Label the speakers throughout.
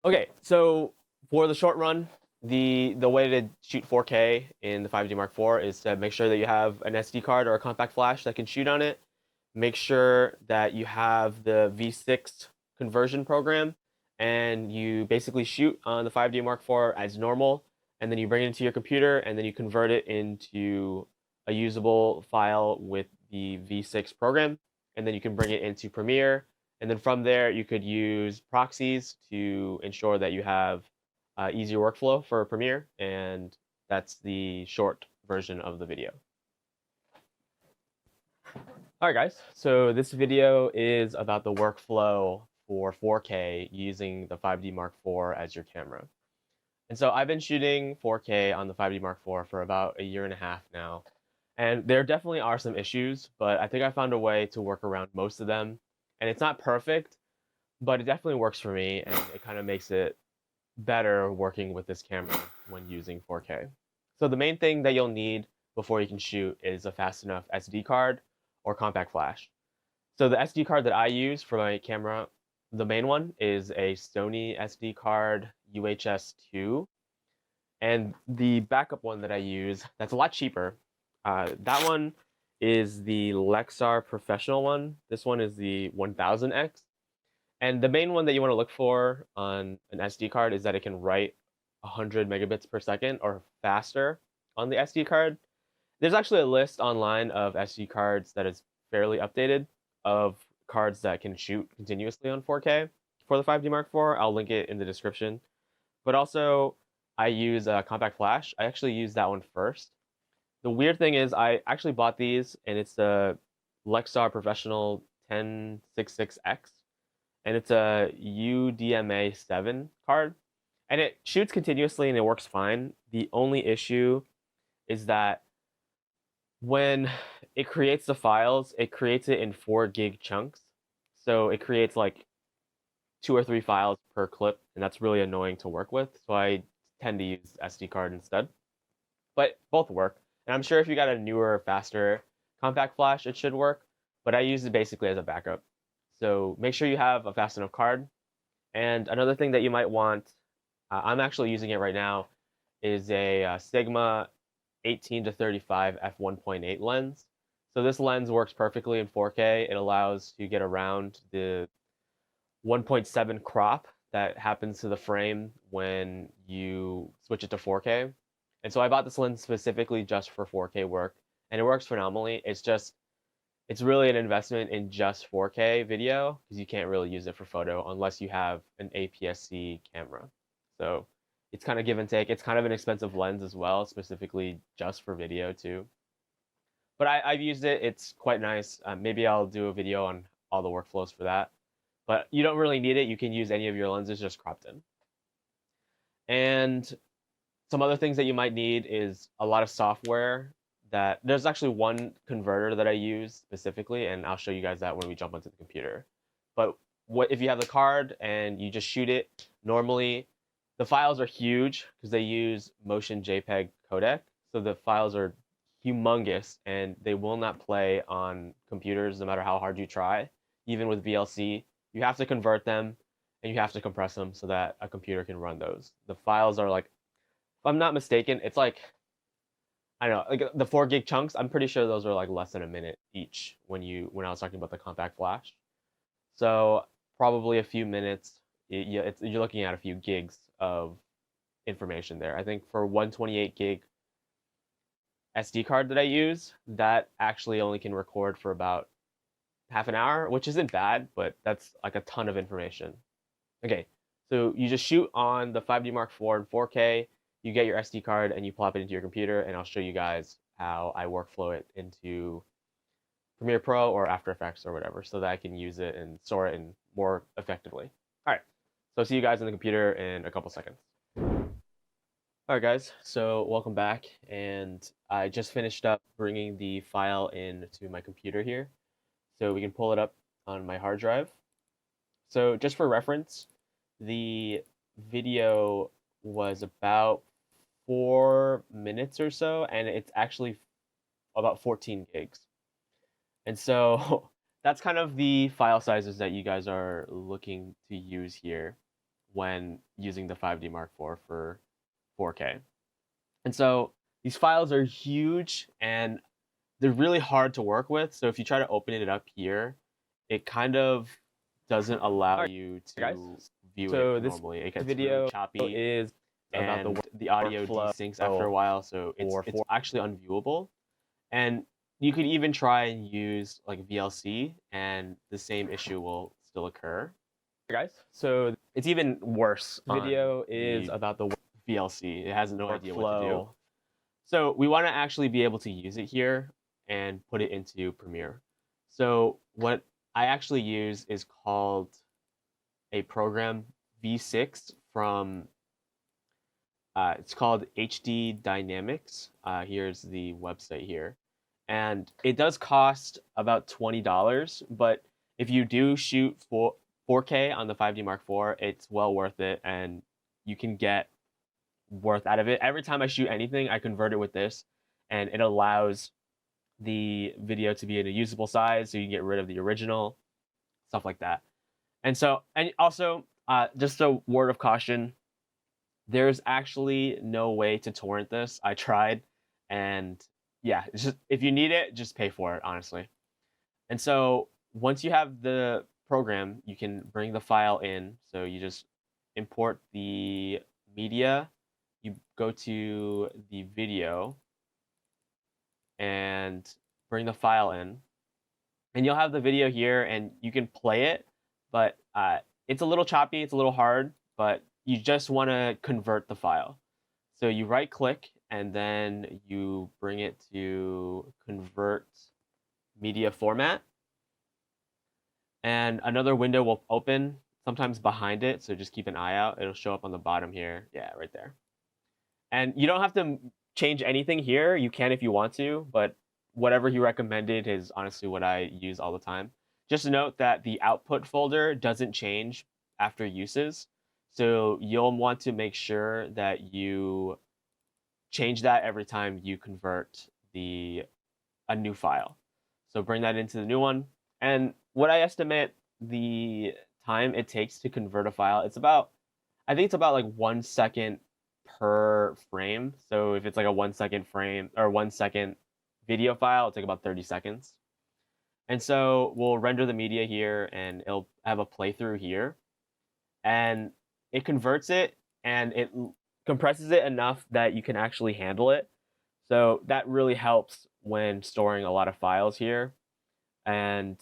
Speaker 1: Okay, so for the short run, the way to shoot 4K in the 5D Mark IV is to make sure that you have an SD card or a compact flash that can shoot on it. Make sure that you have the V6 conversion program, and you basically shoot on the 5D Mark IV as normal, and then you bring it into your computer, and then you convert it into a usable file with the V6 program, and then you can bring it into Premiere, and then from there, you could use proxies to ensure that you have easier workflow for Premiere, and that's the short version of the video. All right, guys, so this video is about the workflow for 4K using the 5D Mark IV as your camera. And so I've been shooting 4K on the 5D Mark IV for about a year and a half now. And there definitely are some issues, but I think I found a way to work around most of them. And it's not perfect, but it definitely works for me, and it kind of makes it better working with this camera when using 4K. So the main thing that you'll need before you can shoot is a fast enough SD card or compact flash. So the SD card that I use for my camera, the main one is a Sony SD card UHS-2. And the backup one that I use, that's a lot cheaper, that one is the Lexar Professional one. This one is the 1000X. And the main one that you want to look for on an SD card is that it can write 100 megabits per second or faster on the SD card. There's actually a list online of SD cards that is fairly updated of cards that can shoot continuously on 4K for the 5D Mark IV. I'll link it in the description. But also, I use a compact flash. I actually use that one first. The weird thing is I actually bought these, and it's the Lexar Professional 1066X. And it's a UDMA 7 card. And it shoots continuously and it works fine. The only issue is that when it creates the files, it creates it in 4 gig chunks. So it creates like 2 or 3 files per clip, and that's really annoying to work with. So I tend to use SD card instead. But both work. And I'm sure if you got a newer, faster compact flash, it should work. But I use it basically as a backup. So make sure you have a fast enough card. And another thing that you might want, I'm actually using it right now, is a Sigma 18-35 f1.8 lens. So this lens works perfectly in 4K. It allows you to get around the 1.7 crop that happens to the frame when you switch it to 4K. And so I bought this lens specifically just for 4K work, and it works phenomenally. It's really an investment in just 4K video because you can't really use it for photo unless you have an APS-C camera. So it's kind of give and take. It's kind of an expensive lens as well, specifically just for video too. But I've used it. It's quite nice. Maybe I'll do a video on all the workflows for that. But you don't really need it. You can use any of your lenses just cropped in. And some other things that you might need is a lot of software. That there's actually one converter that I use specifically, and I'll show you guys that when we jump onto the computer. But what if you have the card and you just shoot it normally, the files are huge because they use motion JPEG codec. So the files are humongous and they will not play on computers no matter how hard you try. Even with VLC, you have to convert them and you have to compress them so that a computer can run those. The files are like, if I'm not mistaken, it's like, I don't know, like the 4 gig chunks, I'm pretty sure those are like less than a minute each when I was talking about the compact flash. So probably a few minutes, you're looking at a few gigs of information there. I think for 128 gig SD card that I use, that actually only can record for about half an hour, which isn't bad, but that's like a ton of information. Okay, so you just shoot on the 5D Mark IV in 4K, you get your SD card and you plop it into your computer, and I'll show you guys how I workflow it into Premiere Pro or After Effects or whatever so that I can use it and store it in more effectively. All right, so see you guys on the computer in a couple seconds. All right, guys, so welcome back, and I just finished up bringing the file into my computer here so we can pull it up on my hard drive. So just for reference, the video was about 4 minutes or so, and it's actually about 14 gigs. And so that's kind of the file sizes that you guys are looking to use here when using the 5D Mark IV for 4K. And so these files are huge and they're really hard to work with. So if you try to open it up here, it kind of doesn't allow you to view it normally. It gets really choppy
Speaker 2: is about
Speaker 1: and the audio desyncs after a while, so it's actually unviewable. And you could even try and use like VLC, and the same issue will still occur.
Speaker 2: Guys, so
Speaker 1: it's even worse.
Speaker 2: Video is about the
Speaker 1: VLC. It has no idea what to do. So we want to actually be able to use it here and put it into Premiere. So what I actually use is called a program V6 from it's called HDCinematics. Here's the website here. And it does cost about $20, but if you do shoot 4K on the 5D Mark IV, it's well worth it, and you can get worth out of it. Every time I shoot anything, I convert it with this, and it allows the video to be in a usable size, so you can get rid of the original, stuff like that. And so, and also, just a word of caution, there's actually no way to torrent this. I tried, and yeah, it's just, if you need it, just pay for it, honestly. And so once you have the program, you can bring the file in. So you just import the media, you go to the video and bring the file in, and you'll have the video here, and you can play it, but it's a little choppy, it's a little hard, but you just want to convert the file. So you right click and then you bring it to convert media format, and another window will open, sometimes behind it, so just keep an eye out. It'll show up on the bottom here. Yeah, right there. And you don't have to change anything here. You can if you want to, but whatever he recommended is honestly what I use all the time. Just note that the output folder doesn't change after uses. So you'll want to make sure that you change that every time you convert a new file. So bring that into the new one. And what I estimate the time it takes to convert a file, I think it's about like 1 second per frame. So if it's like a 1 second frame or 1 second video file, it'll take about 30 seconds. And so we'll render the media here, and it'll have a playthrough here, and it converts it, and it compresses it enough that you can actually handle it. So that really helps when storing a lot of files here. And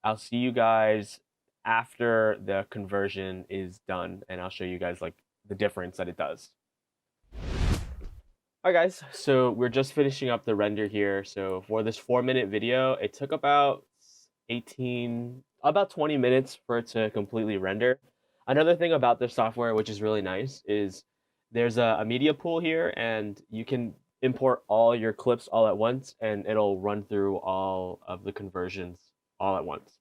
Speaker 1: I'll see you guys after the conversion is done, and I'll show you guys like the difference that it does. All right, guys, so we're just finishing up the render here. So for this 4-minute video, it took about 20 minutes for it to completely render. Another thing about this software, which is really nice, is there's a media pool here, and you can import all your clips all at once, and it'll run through all of the conversions all at once.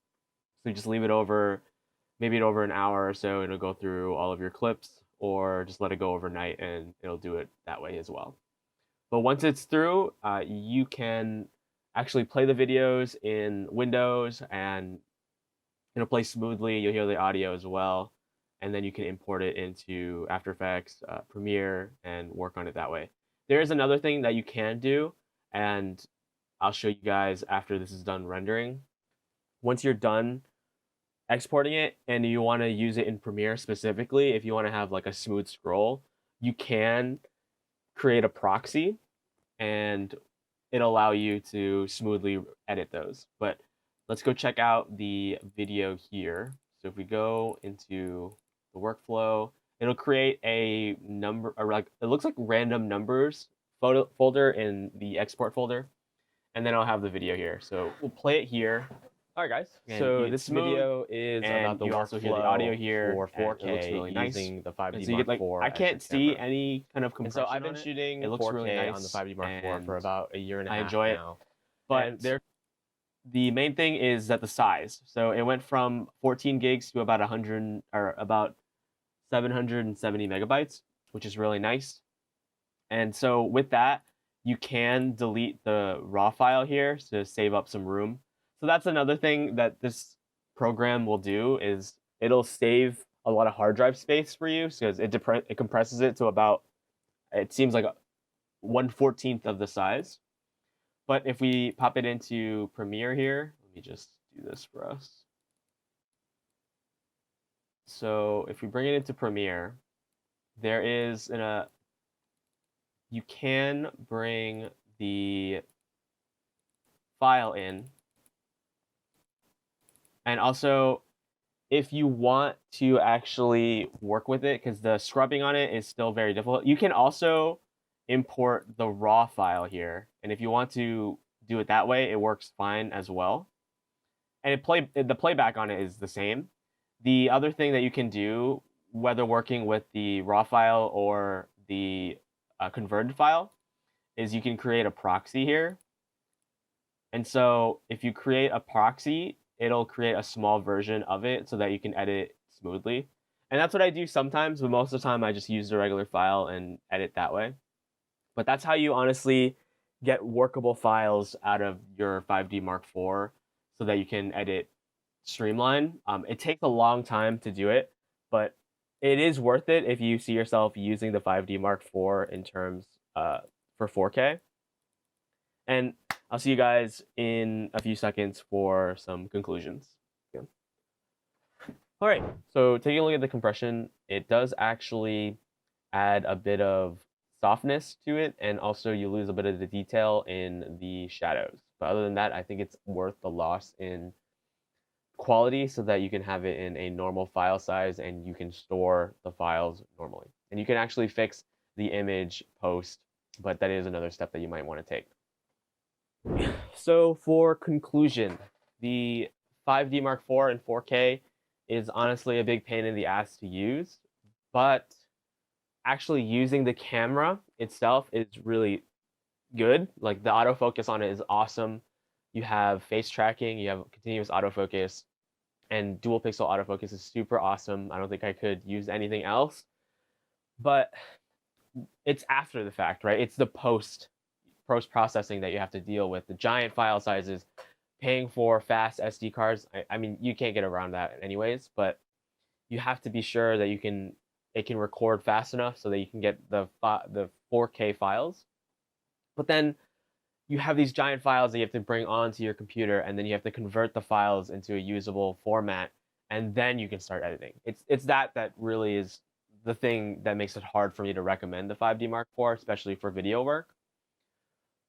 Speaker 1: So you just leave it over, maybe over an hour or so, it'll go through all of your clips, or just let it go overnight and it'll do it that way as well. But once it's through, you can actually play the videos in Windows, and it'll play smoothly. You'll hear the audio as well, and then you can import it into After Effects, Premiere, and work on it that way. There is another thing that you can do, and I'll show you guys after this is done rendering. Once you're done exporting it and you want to use it in Premiere specifically, if you want to have like a smooth scroll, you can create a proxy, and it'll allow you to smoothly edit those. But let's go check out the video here. So if we go into the workflow, it'll create a number, or like it looks like random numbers folder in the export folder, and then I'll have the video here. So we'll play it here. All right, guys.
Speaker 2: And
Speaker 1: so this video is about the
Speaker 2: also hear the audio here
Speaker 1: for 4K.
Speaker 2: It looks really nice.
Speaker 1: Using the 5D
Speaker 2: So you
Speaker 1: Mark
Speaker 2: get,
Speaker 1: IV.
Speaker 2: I can't see
Speaker 1: camera.
Speaker 2: any kind of compression.
Speaker 1: And so I've been shooting
Speaker 2: it looks
Speaker 1: 4K
Speaker 2: really nice
Speaker 1: on the 5D Mark IV
Speaker 2: and
Speaker 1: for about a year and a half.
Speaker 2: I enjoy it.
Speaker 1: Now. But the main thing is that the size. So it went from 14 gigs to about 100 or about 770 megabytes, which is really nice. And so with that, you can delete the raw file here to save up some room. So that's another thing that this program will do, is it'll save
Speaker 2: a lot of hard drive space for you because it compresses it to about, it seems like 1/14 of the size. But if we pop it into Premiere here, let me just do this for us. So if we bring it into Premiere, there is you can bring the file in. And also, if you want to actually work with it, because the scrubbing on it is still very difficult, you can also import the raw file here. And if you want to do it that way, it works fine as well. And the playback on it is the same. The other thing that you can do, whether working with the raw file or the converted file, is you can create a proxy here. And so if you create a proxy, it'll create a small version of it so that you can edit it smoothly. And that's what I do sometimes, but most of the time I just use the regular file and edit that way. But that's how you honestly get workable files out of your 5D Mark IV so that you can edit streamline. It takes a long time to do it, but it is worth it if you see yourself using the 5D Mark IV in terms for 4K. And I'll see you guys in a few seconds for some conclusions. Yeah. All right, so taking a look at the compression, it does actually add a bit of softness to it, and also you lose a bit of the detail in the shadows. But other than that, I think it's worth the loss in quality so that you can have it in a normal file size and you can store the files normally. And you can actually fix the image post, but that is another step that you might want to take. So for conclusion, the 5D Mark IV in 4K is honestly a big pain in the ass to use, but actually using the camera itself is really good. Like the autofocus on it is awesome. You have face tracking, you have continuous autofocus, and dual pixel autofocus is super awesome. I don't think I could use anything else, but it's after the fact, right? It's the post processing that you have to deal with, the giant file sizes, paying for fast SD cards. I mean, you can't get around that anyways, but you have to be sure that it can record fast enough so that you can get the 4K files. But then you have these giant files that you have to bring onto your computer, and then you have to convert the files into a usable format, and then you can start editing. It's that really is the thing that makes it hard for me to recommend the 5D Mark IV, especially for video work.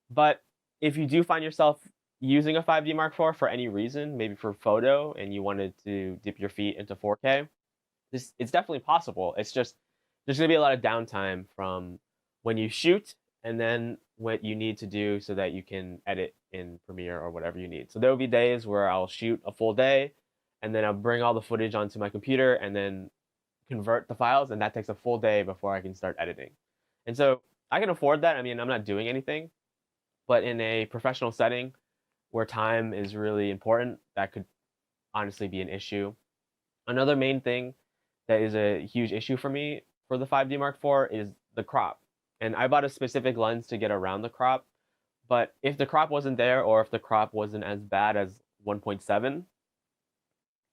Speaker 2: But if you do find yourself using a 5D Mark IV for any reason, maybe for photo, and you wanted to dip your feet into 4K, it's definitely possible. It's just there's going to be a lot of downtime from when you shoot and then what you need to do so that you can edit in Premiere or whatever you need. So there will be days where I'll shoot a full day, and then I'll bring all the footage onto my computer and then convert the files, and that takes a full day before I can start editing. And so I can afford that. I mean, I'm not doing anything. But in a professional setting where time is really important, that could honestly be an issue. Another main thing that is a huge issue for me for the 5D Mark IV is the crop. And I bought a specific lens to get around the crop. But if the crop wasn't there, or if the crop wasn't as bad as 1.7,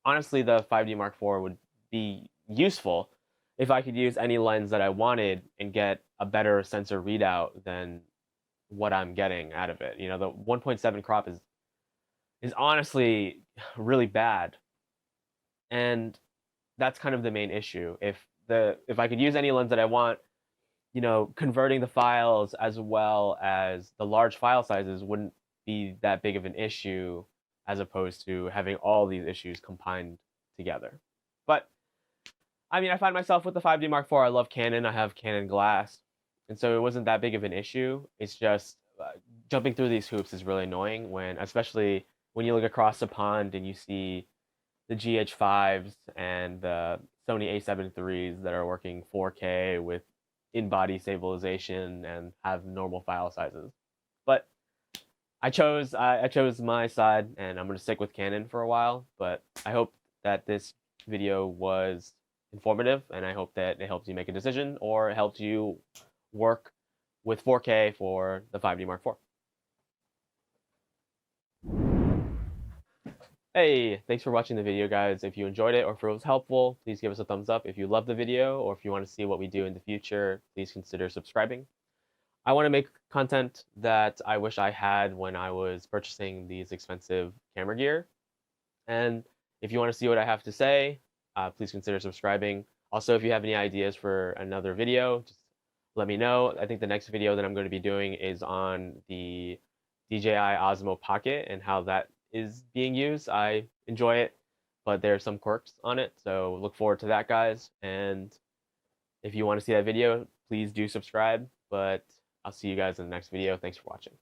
Speaker 2: honestly, the 5D Mark IV would be useful if I could use any lens that I wanted and get a better sensor readout than what I'm getting out of it. You know, the 1.7 crop is honestly really bad, and that's kind of the main issue. If I could use any lens that I want, you know, converting the files as well as the large file sizes wouldn't be that big of an issue, as opposed to having all these issues combined together. But I mean, I find myself with the 5D Mark IV. I love Canon. I have Canon glass. And so it wasn't that big of an issue. It's just jumping through these hoops is really annoying, especially when you look across the pond and you see the GH5s and the Sony A7 IIIs that are working 4K with in-body stabilization and have normal file sizes. But I chose my side, and I'm going to stick with Canon for a while. But I hope that this video was informative, and I hope that it helps you make a decision or it helps you work with 4K for the 5D Mark IV.
Speaker 1: Hey, thanks for watching the video, guys. If you enjoyed it or if it was helpful, please give us a thumbs up. If you love the video or if you want to see what we do in the future, please consider subscribing. I want to make content that I wish I had when I was purchasing these expensive camera gear. And if you want to see what I have to say, please consider subscribing. Also, if you have any ideas for another video, just let me know. I think the next video that I'm going to be doing is on the DJI Osmo Pocket and how that is being used. I enjoy it, but there are some quirks on it. So look forward to that, guys. And if you want to see that video, please do subscribe. But I'll see you guys in the next video. Thanks for watching.